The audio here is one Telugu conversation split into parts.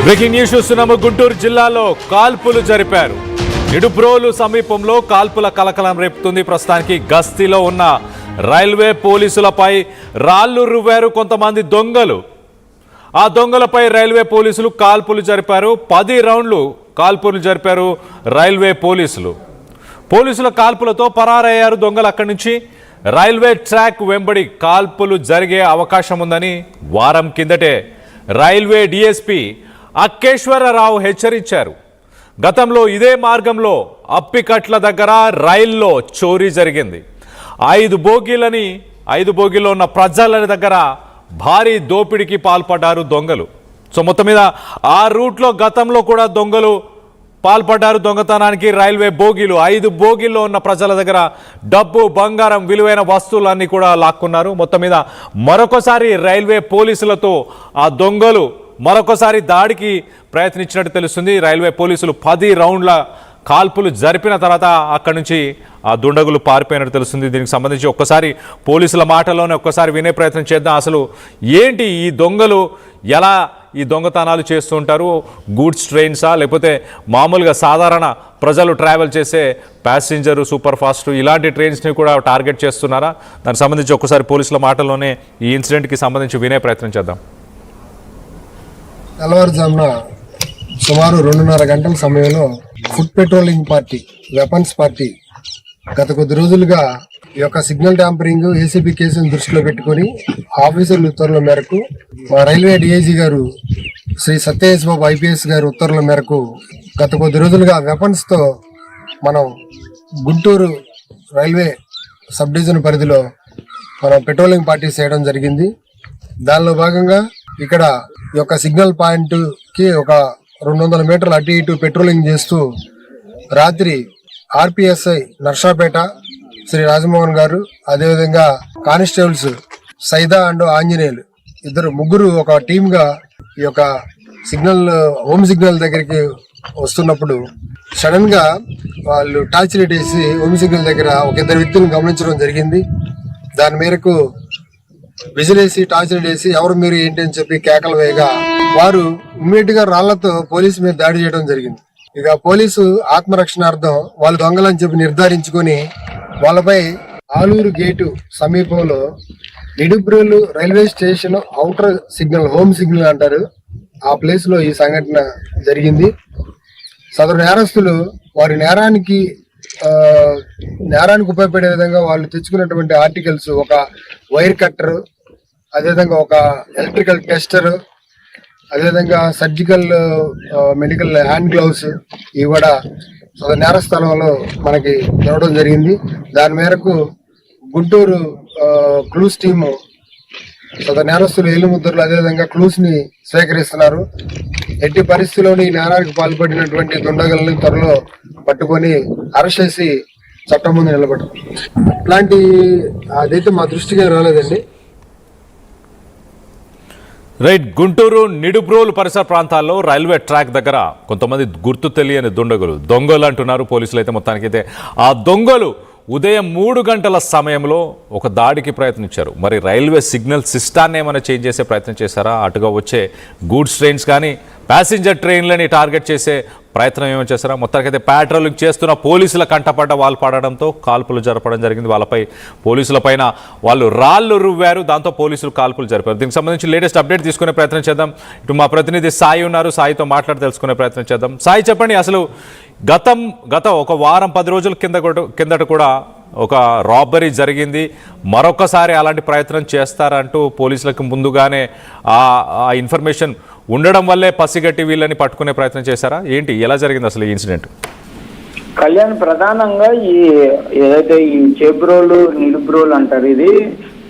బ్రేకింగ్ న్యూస్ చూస్తున్నాము. గుంటూరు జిల్లాలో కాల్పులు జరిపారు. నిడుబ్రోలు సమీపంలో కాల్పుల కలకలం రేపుతుంది. ప్రస్తుతానికి గస్తీలో ఉన్న రైల్వే పోలీసులపై రాళ్లు రువ్వారు కొంతమంది దొంగలు. ఆ దొంగలపై రైల్వే పోలీసులు కాల్పులు జరిపారు. 10 రౌండ్లు కాల్పులు జరిపారు రైల్వే పోలీసులు. పోలీసుల కాల్పులతో పరారయ్యారు దొంగలు. అక్కడి నుంచి రైల్వే ట్రాక్ వెంబడి కాల్పులు జరిగే అవకాశం ఉందని వారం కిందటే రైల్వే డీఎస్పీ అక్కేశ్వరరావు హెచ్చరించారు. గతంలో ఇదే మార్గంలో అప్పికట్ల దగ్గర రైల్లో చోరీ జరిగింది. 5 బోగీల్లో ఉన్న ప్రజల దగ్గర భారీ దోపిడీకి పాల్పడ్డారు దొంగలు. సో మొత్తం మీద ఆ రూట్లో గతంలో కూడా దొంగలు పాల్పడ్డారు దొంగతనానికి. రైల్వే బోగీలు 5 బోగీల్లో ఉన్న ప్రజల దగ్గర డబ్బు, బంగారం, విలువైన వస్తువులన్నీ కూడా లాక్కున్నారు. మొత్తం మీద మరొకసారి రైల్వే పోలీసులతో ఆ దొంగలు మరొకసారి దాడికి ప్రయత్నించినట్టు తెలుస్తుంది. రైల్వే పోలీసులు 10 రౌండ్ల కాల్పులు జరిపిన తర్వాత అక్కడి నుంచి ఆ దుండగులు పారిపోయినట్టు తెలుస్తుంది. దీనికి సంబంధించి ఒక్కసారి పోలీసుల మాటల్లోనే ఒక్కసారి వినే ప్రయత్నం చేద్దాం. అసలు ఏంటి ఈ దొంగలు, ఎలా ఈ దొంగతనాలు చేస్తూ ఉంటారు? గూడ్స్ ట్రైన్సా, లేకపోతే మామూలుగా సాధారణ ప్రజలు ట్రావెల్ చేసే ప్యాసింజర్, సూపర్ ఫాస్ట్ ఇలాంటి ట్రైన్స్ని కూడా టార్గెట్ చేస్తున్నారా? దానికి సంబంధించి ఒక్కసారి పోలీసుల మాటల్లోనే ఈ ఇన్సిడెంట్కి సంబంధించి వినే ప్రయత్నం చేద్దాం. తెల్లవారుజామున సుమారు 2.5 గంటల సమయంలో food patrolling party, weapons party గత కొద్ది రోజులుగా ఈ యొక్క సిగ్నల్ ట్యాంపరింగ్, ఏసీబీ కేసును దృష్టిలో పెట్టుకుని ఆఫీసర్ల ఉత్తర్వుల మేరకు మా రైల్వే డిఐజీ గారు శ్రీ సత్యేష్ బాబు ఐపీఎస్ గారి ఉత్తర్వుల మేరకు గత కొద్ది రోజులుగా వెపన్స్ తో మనం గుంటూరు రైల్వే సబ్ డివిజన్ పరిధిలో మనం పెట్రోలింగ్ పార్టీ చేయడం జరిగింది. దానిలో భాగంగా ఇక్కడ ఈ యొక్క సిగ్నల్ పాయింట్ కి ఒక 200 మీటర్లు అటు ఇటు పెట్రోలింగ్ చేస్తూ రాత్రి ఆర్పిఎస్ఐ నర్సాపేట శ్రీ రాజమోహన్ గారు, అదేవిధంగా కానిస్టేబుల్స్ సైదా అండ్ ఆంజనేయులు ముగ్గురు ఒక టీమ్ గా ఈ యొక్క సిగ్నల్, హోమ్ సిగ్నల్ దగ్గరికి వస్తున్నప్పుడు సడన్ గా వాళ్ళు టార్చ్ లైట్ వేసి హోమ్ సిగ్నల్ దగ్గర ఒక 2 వ్యక్తులను గమనించడం జరిగింది. దాని మేరకు విజిలేసి టార్చ్ లైట్ వేసి ఎవరు మీరు ఏంటి అని చెప్పి కేకలు వేయగా వారు ఇమ్మీడియట్ గా రాళ్లతో పోలీసు మీద దాడి చేయడం జరిగింది. ఇక పోలీసు ఆత్మరక్షణార్థం వాళ్ళు దొంగలని చెప్పి నిర్ధారించుకుని వాళ్ళపై ఆలూరు గేటు సమీపంలో Nidubrolu railway station outer signal, home signal అంటారు, ఆ ప్లేస్ లో ఈ సంఘటన జరిగింది. సదరు నేరస్తులు వారి నేరానికి ఉపయోగపడే విధంగా వాళ్ళు తెచ్చుకున్నటువంటి ఆర్టికల్స్, ఒక వైర్ కట్టర్, అదేవిధంగా ఒక ఎలక్ట్రికల్ టెస్టర్, అదేవిధంగా సర్జికల్ మెడికల్ హ్యాండ్ గ్లౌస్ ఇవి కూడా నేర స్థలంలో మనకి ఇవ్వడం జరిగింది. దాని మేరకు గుంటూరు క్లూస్ టీము నేరస్తులు ఏలుముద్రలు అదేవిధంగా క్లూస్ ని స్వీకరిస్తున్నారు. ఎట్టి పరిస్థితుల్లోని ఈ నేరానికి పాల్పడినటువంటి దుండగులను త్వరలో పట్టుకొని అరెస్ట్ చేసి చట్టం ముందు నిలబడ్డారు. అట్లాంటి అదైతే మా దృష్టికి రాలేదండి. రైట్. గుంటూరు నిడుబ్రోలు పరిసర ప్రాంతాల్లో రైల్వే ట్రాక్ దగ్గర కొంతమంది గుర్తు తెలియని దొంగలు అంటున్నారు పోలీసులు. అయితే మొత్తానికైతే ఆ దొంగలు ఉదయం 3 గంటల సమయంలో ఒక దాడికి ప్రయత్నించారు. మరి రైల్వే సిగ్నల్ సిస్టాన్ని ఏమైనా చేంజ్ చేసే ప్రయత్నం చేశారా? అటుగా వచ్చే గూడ్స్ ట్రైన్స్ కానీ ప్యాసింజర్ ట్రైన్లని టార్గెట్ చేసే ప్రయత్నం ఏమైనా చేశారా? మొత్తానికైతే పెట్రోలింగ్ చేస్తున్న పోలీసుల కంటపడ్డ వాళ్ళు పడడంతో కాల్పులు జరపడం జరిగింది. వాళ్ళపై పోలీసుల పైన వాళ్ళు రాళ్లు రువ్వారు. దాంతో పోలీసులు కాల్పులు జరిపారు. దీనికి సంబంధించి లేటెస్ట్ అప్డేట్ తీసుకునే ప్రయత్నం చేద్దాం. ఇటు మా ప్రతినిధి సాయి ఉన్నారు, సాయితో మాట్లాడి తెలుసుకునే ప్రయత్నం చేద్దాం. సాయి, చెప్పండి, అసలు గత ఒక వారం 10 రోజుల కిందట కూడా ఒక రాబరీ జరిగింది. మరొకసారి అలాంటి ప్రయత్నం చేస్తారంటూ పోలీసులకు ముందుగానే ఆ ఇన్ఫర్మేషన్ ఉండడం వల్లే పసిగట్టి వీళ్ళని పట్టుకునే ప్రయత్నం చేశారా? ఏంటి, ఎలా జరిగింది అసలు ఈ ఇన్సిడెంట్? కళ్యాణ్, ప్రధానంగా ఏదైతే ఈ చేబ్రోలు, నిడుబ్రోలు అంటారు,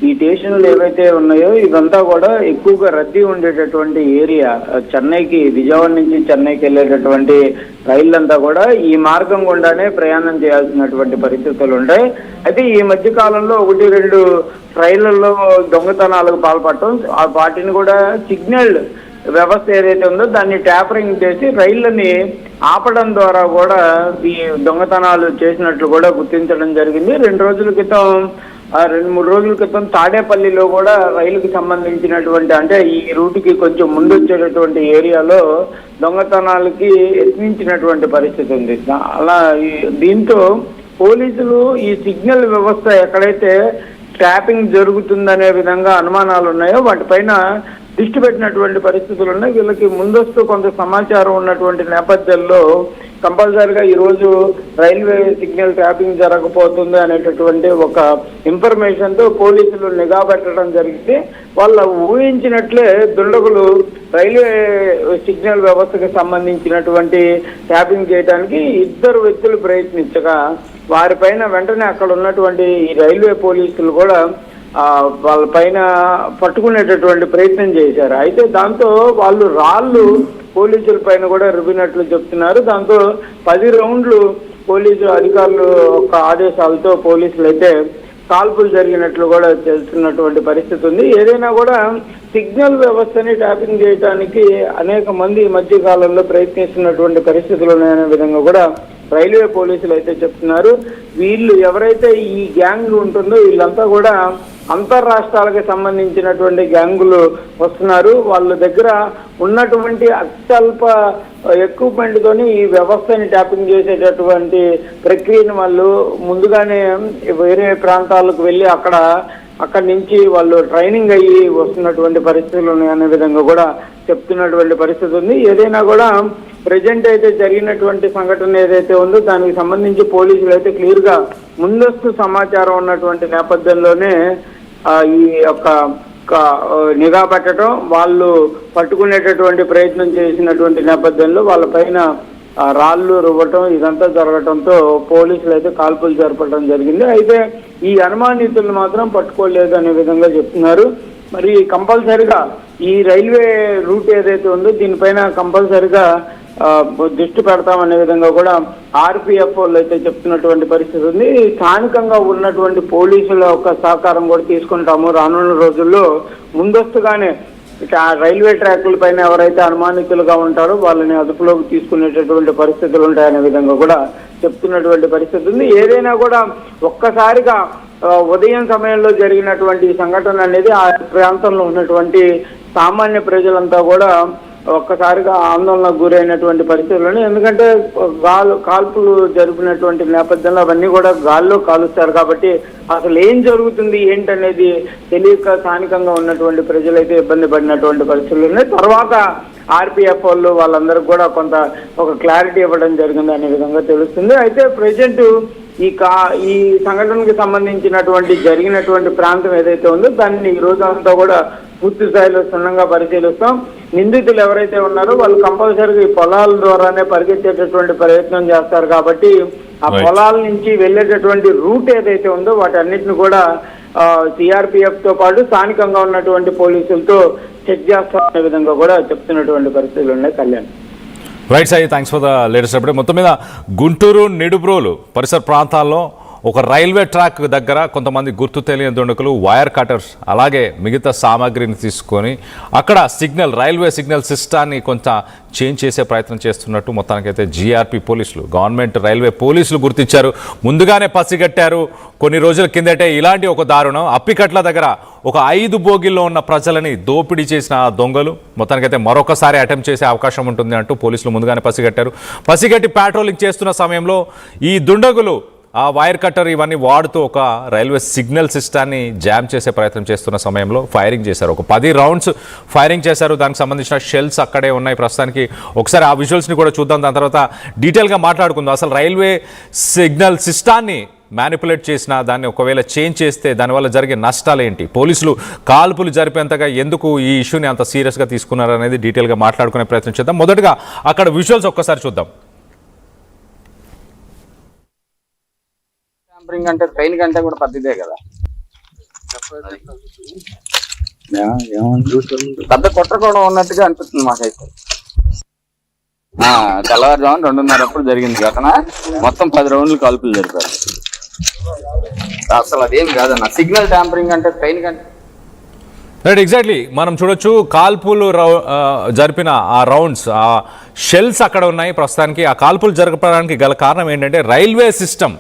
ఈ స్టేషన్లు ఏవైతే ఉన్నాయో ఇదంతా కూడా ఎక్కువగా రద్దీ ఉండేటటువంటి ఏరియా. విజయవాడ నుంచి చెన్నైకి వెళ్ళేటటువంటి రైళ్ళంతా కూడా ఈ మార్గం గుండానే ప్రయాణం చేయాల్సినటువంటి పరిస్థితులు ఉంటాయి. అయితే ఈ మధ్య కాలంలో 1-2 రైళ్లలో దొంగతనాలకు పాల్పడటం, ఆ వాటిని కూడా సిగ్నల్ వ్యవస్థ ఏదైతే ఉందో దాన్ని ట్యాపరింగ్ చేసి రైళ్లని ఆపడం ద్వారా కూడా ఈ దొంగతనాలు చేసినట్లు కూడా గుర్తించడం జరిగింది. 2 రోజుల క్రితం 2-3 రోజుల క్రితం తాడేపల్లిలో కూడా రైలుకి సంబంధించినటువంటి అంటే ఈ రూట్కి కొంచెం ముందు వచ్చేటటువంటి ఏరియాలో దొంగతనాలకి యత్నించినటువంటి పరిస్థితి ఉంది. అలా దీంతో పోలీసులు ఈ సిగ్నల్ వ్యవస్థ ఎక్కడైతే ట్రాపింగ్ జరుగుతుందనే విధంగా అనుమానాలు ఉన్నాయో వాటిపైన దృష్టి పెట్టినటువంటి పరిస్థితులు ఉన్నాయి. వీళ్ళకి ముందస్తు కొంత సమాచారం ఉన్నటువంటి నేపథ్యంలో కంపల్సరిగా ఈరోజు రైల్వే సిగ్నల్ ట్రాపింగ్ జరగబోతుంది అనేటటువంటి ఒక ఇన్ఫర్మేషన్తో పోలీసులు నిఘా పెట్టడం జరిగింది. వాళ్ళ ఊహించినట్లే దుండగులు రైల్వే సిగ్నల్ వ్యవస్థకు సంబంధించినటువంటి ట్యాపింగ్ చేయడానికి 2 వ్యక్తులు ప్రయత్నించగా వారిపైన వెంటనే అక్కడ ఉన్నటువంటి ఈ రైల్వే పోలీసులు కూడా వాళ్ళ పైన పట్టుకునేటటువంటి ప్రయత్నం చేశారు. అయితే దాంతో వాళ్ళు రాళ్ళు పోలీసుల పైన కూడా రుబ్బినట్లు చెప్తున్నారు. దాంతో 10 రౌండ్లు పోలీసు అధికారులు యొక్క ఆదేశాలతో పోలీసులు అయితే కాల్పులు జరిగినట్లు కూడా తెలుస్తున్నటువంటి పరిస్థితి ఉంది. ఏదైనా కూడా సిగ్నల్ వ్యవస్థని ట్యాపింగ్ చేయడానికి అనేక మంది ఈ మధ్య కాలంలో ప్రయత్నిస్తున్నటువంటి పరిస్థితులు ఉన్నాయనే విధంగా కూడా రైల్వే పోలీసులు అయితే చెప్తున్నారు. వీళ్ళు ఎవరైతే ఈ గ్యాంగ్ ఉంటుందో వీళ్ళంతా కూడా అంతర్రాష్ట్రాలకు సంబంధించినటువంటి గ్యాంగులు వస్తున్నారు. వాళ్ళ దగ్గర ఉన్నటువంటి అత్యల్ప ఎక్విప్మెంట్ తోని ఈ వ్యవస్థని ట్యాపింగ్ చేసేటటువంటి ప్రక్రియను వాళ్ళు ముందుగానే వేరే ప్రాంతాలకు వెళ్ళి అక్కడి నుంచి వాళ్ళు ట్రైనింగ్ అయ్యి వస్తున్నటువంటి పరిస్థితులు ఉన్నాయనే విధంగా కూడా చెప్తున్నటువంటి పరిస్థితి ఉంది. ఏదైనా కూడా ప్రజెంట్ అయితే జరిగినటువంటి సంఘటన ఏదైతే ఉందో దానికి సంబంధించి పోలీసులు అయితే క్లియర్ గా ముందస్తు సమాచారం ఉన్నటువంటి నేపథ్యంలోనే ఈ యొక్క నిఘా పెట్టడం, వాళ్ళు పట్టుకునేటటువంటి ప్రయత్నం చేసినటువంటి నేపథ్యంలో వాళ్ళ పైన రాళ్ళు రువ్వటం ఇదంతా జరగటంతో పోలీసులు అయితే కాల్పులు జరపడం జరిగింది. అయితే ఈ అనుమానితులను మాత్రం పట్టుకోలేదు అనే విధంగా చెప్తున్నారు. మరి కంపల్సరిగా ఈ రైల్వే రూట్ ఏదైతే ఉందో దీనిపైన కంపల్సరిగా దృష్టి పెడతామనే విధంగా కూడా ఆర్పిఎఫ్ వాళ్ళు అయితే చెప్తున్నటువంటి పరిస్థితి ఉంది. స్థానికంగా ఉన్నటువంటి పోలీసుల యొక్క సహకారం కూడా తీసుకుంటాము. రానున్న రోజుల్లో ముందస్తుగానే రైల్వే ట్రాకుల పైన ఎవరైతే అనుమానితులుగా ఉంటారో వాళ్ళని అదుపులోకి తీసుకునేటటువంటి పరిస్థితులు ఉంటాయనే విధంగా కూడా చెప్తున్నటువంటి పరిస్థితి ఉంది. ఏదైనా కూడా ఒక్కసారిగా ఉదయం సమయంలో జరిగినటువంటి సంఘటన అనేది ఆ ప్రాంతంలో ఉన్నటువంటి సామాన్య ప్రజలంతా కూడా ఒక్కసారిగా ఆందోళనకు గురైనటువంటి పరిస్థితులు. ఎందుకంటే కాల్పులు జరిపినటువంటి నేపథ్యంలో అవన్నీ కూడా గాల్లో కాలుస్తారు కాబట్టి అసలు ఏం జరుగుతుంది ఏంటనేది తెలియక స్థానికంగా ఉన్నటువంటి ప్రజలైతే ఇబ్బంది పడినటువంటి పరిస్థితులు ఉన్నాయి. తర్వాత ఆర్పిఎఫ్ వాళ్ళు వాళ్ళందరికీ కూడా ఒక క్లారిటీ ఇవ్వడం జరిగింది అనే విధంగా తెలుస్తుంది. అయితే ప్రజెంట్ ఈ సంఘటనకి సంబంధించినటువంటి జరిగినటువంటి ప్రాంతం ఏదైతే ఉందో దాన్ని ఈ రోజు అంతా కూడా పూర్తి స్థాయిలో క్షుణ్ణంగా పరిశీలిస్తాం. నిందితులు ఎవరైతే ఉన్నారో వాళ్ళు కంపల్సరీగా ఈ పొలాల ద్వారానే పరిగెత్తేటటువంటి ప్రయత్నం చేస్తారు కాబట్టి ఆ పొలాల నుంచి వెళ్ళేటటువంటి రూట్ ఏదైతే ఉందో వాటన్నిటిని కూడా సిఆర్పిఎఫ్ తో పాటు స్థానికంగా ఉన్నటువంటి పోలీసులతో చెక్ చేస్తామనే విధంగా కూడా చెప్తున్నటువంటి పరిస్థితులు ఉన్నాయి. Kalyan. Right Sai, thanks for the latest update. మొత్తం మీద గుంటూరు నిడుబ్రోలు పరిసర ప్రాంతాల్లో ఒక రైల్వే ట్రాక్ దగ్గర కొంతమంది గుర్తు తెలియని దుండకులు వైర్ కటర్స్ అలాగే మిగతా సామాగ్రిని తీసుకొని అక్కడ రైల్వే సిగ్నల్ సిస్టాన్ని కొంత చేంజ్ చేసే ప్రయత్నం చేస్తున్నట్టు మొత్తానికైతే జీఆర్పీ పోలీసులు, గవర్నమెంట్ రైల్వే పోలీసులు గుర్తించారు. ముందుగానే పసిగట్టారు. కొన్ని రోజుల కిందటే ఇలాంటి ఒక దారుణం అప్పికట్ల దగ్గర ఒక 5 బోగిల్లో ఉన్న ప్రజలని దోపిడీ చేసిన దొంగలు మొత్తానికైతే మరొకసారి అటెంప్ట్ చేసే అవకాశం ఉంటుంది అంటూ పోలీసులు ముందుగానే పసిగట్టి ప్యాట్రోలింగ్ చేస్తున్న సమయంలో ఈ దుండగులు ఆ వైర్ కట్టర్ ఇవన్నీ వాడుతూ ఒక రైల్వే సిగ్నల్ సిస్టాన్ని జామ్ చేసే ప్రయత్నం చేస్తున్న సమయంలో ఫైరింగ్ చేశారు. ఒక 10 రౌండ్స్ ఫైరింగ్ చేశారు. దానికి సంబంధించిన షెల్స్ అక్కడే ఉన్నాయి. ప్రస్తుతానికి ఒకసారి ఆ విజువల్స్ని కూడా చూద్దాం. దాని తర్వాత డీటెయిల్గా మాట్లాడుకుందాం. అసలు రైల్వే సిగ్నల్ సిస్టాన్ని మ్యానిపులేట్ చేసిన దాన్ని ఒకవేళ చేంజ్ చేస్తే దానివల్ల జరిగే నష్టాలు ఏంటి, పోలీసులు కాల్పులు జరిపేంతగా ఎందుకు ఈ ఇష్యూని అంత సీరియస్గా తీసుకున్నారు అనేది డీటెయిల్గా మాట్లాడుకునే ప్రయత్నం చేద్దాం. మొదటగా అక్కడ విజువల్స్ ఒక్కసారి చూద్దాం. అంటే ట్రైన్ కంటే కూడా పద్ధతే కదా, పెద్ద కుట్రకోవడం ఉన్నట్టుగా అనిపిస్తుంది మాకైతే. తెల్లవారుజామున 2:30 అప్పుడు జరిగింది ఘటన. మొత్తం 10 రౌండ్లు కాల్పులు జరిపారు. అసలు అదేం కాదన్న సిగ్నల్ ట్యాంపరింగ్ అంటే ట్రైన్ కంటే. రైట్, ఎగ్జాక్ట్లీ మనం చూడొచ్చు కాల్పులు జరిపిన ఆ రౌండ్స్, ఆ షెల్స్ అక్కడ ఉన్నాయి. ప్రస్తుతానికి ఆ కాల్పులు జరపడానికి గల కారణం ఏంటంటే రైల్వే సిస్టమ్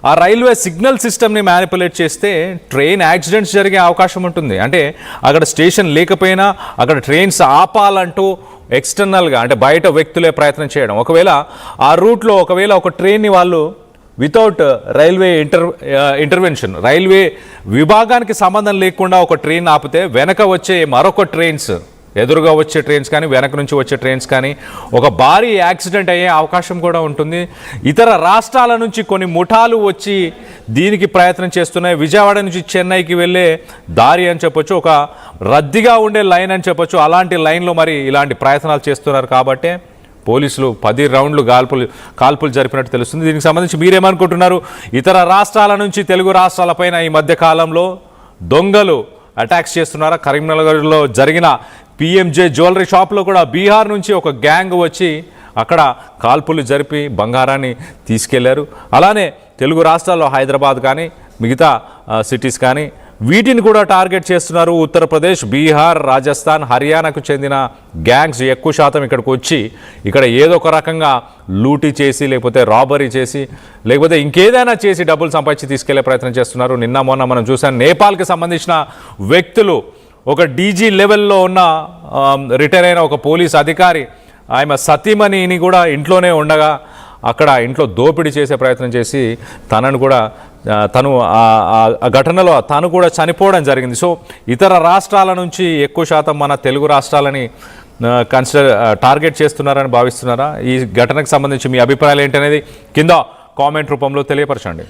ఆ రైల్వే సిగ్నల్ సిస్టమ్ని మ్యానిపులేట్ చేస్తే ట్రైన్ యాక్సిడెంట్స్ జరిగే అవకాశం ఉంటుంది. అంటే అక్కడ స్టేషన్ లేకపోయినా అక్కడ ట్రైన్స్ ఆపాలంటూ ఎక్స్టర్నల్గా అంటే బయట వ్యక్తులే ప్రయత్నం చేయడం. ఒకవేళ ఆ రూట్లో ఒకవేళ ఒక ట్రైన్ని వాళ్ళు వితౌట్ రైల్వే ఇంటర్వెన్షన్ రైల్వే విభాగానికి సంబంధం లేకుండా ఒక ట్రైన్ ఆపితే వెనక వచ్చే మరొక ట్రైన్స్, ఎదురుగా వచ్చే ట్రైన్స్ కానీ వెనక నుంచి వచ్చే ట్రైన్స్ కానీ ఒక భారీ యాక్సిడెంట్ అయ్యే అవకాశం కూడా ఉంటుంది. ఇతర రాష్ట్రాల నుంచి కొన్ని ముఠాలు వచ్చి దీనికి ప్రయత్నం చేస్తున్నాయి. విజయవాడ నుంచి చెన్నైకి వెళ్ళే దారి అని చెప్పొచ్చు, ఒక రద్దీగా ఉండే లైన్ అని చెప్పొచ్చు. అలాంటి లైన్లో మరి ఇలాంటి ప్రయత్నాలు చేస్తున్నారు కాబట్టి పోలీసులు 10 రౌండ్లు కాల్పులు జరిపినట్టు తెలుస్తుంది. దీనికి సంబంధించి మీరేమనుకుంటున్నారు? ఇతర రాష్ట్రాల నుంచి తెలుగు రాష్ట్రాలపైన ఈ మధ్య కాలంలో దొంగలు అటాక్స్ చేస్తున్నారా? కరీంనగర్లో జరిగిన పిఎంజే జ్యువెలరీ షాప్లో కూడా బీహార్ నుంచి ఒక గ్యాంగ్ వచ్చి అక్కడ కాల్పులు జరిపి బంగారాన్ని తీసుకెళ్లారు. అలానే తెలుగు రాష్ట్రాల్లో హైదరాబాద్ కానీ మిగతా సిటీస్ కానీ వీటిని కూడా టార్గెట్ చేస్తున్నారు. ఉత్తరప్రదేశ్, బీహార్, రాజస్థాన్, హర్యానాకు చెందిన గ్యాంగ్స్ ఎక్కువ శాతం ఇక్కడికి వచ్చి ఇక్కడ ఏదో ఒక రకంగా లూటీ చేసి లేకపోతే రాబరీ చేసి లేకపోతే ఇంకేదైనా చేసి డబ్బులు సంపాదించి తీసుకెళ్లే ప్రయత్నం చేస్తున్నారు. నిన్న మొన్న మనం చూసాం నేపాల్కి సంబంధించిన వ్యక్తులు, ఒక డీజీ లెవెల్లో ఉన్న రిటైర్ అయిన ఒక పోలీస్ అధికారి ఆమె సతీమణిని కూడా ఇంట్లోనే ఉండగా అక్కడ ఇంట్లో దోపిడీ చేసే ప్రయత్నం చేసి తను ఆ ఘటనలో తను కూడా చనిపోవడం జరిగింది. సో ఇతర రాష్ట్రాల నుంచి ఎక్కువ శాతం మన తెలుగు రాష్ట్రాలని టార్గెట్ చేస్తున్నారని భావిస్తున్నారా? ఈ ఘటనకు సంబంధించి మీ అభిప్రాయాలు ఏంటనేది కింద కామెంట్ రూపంలో తెలియపరచండి.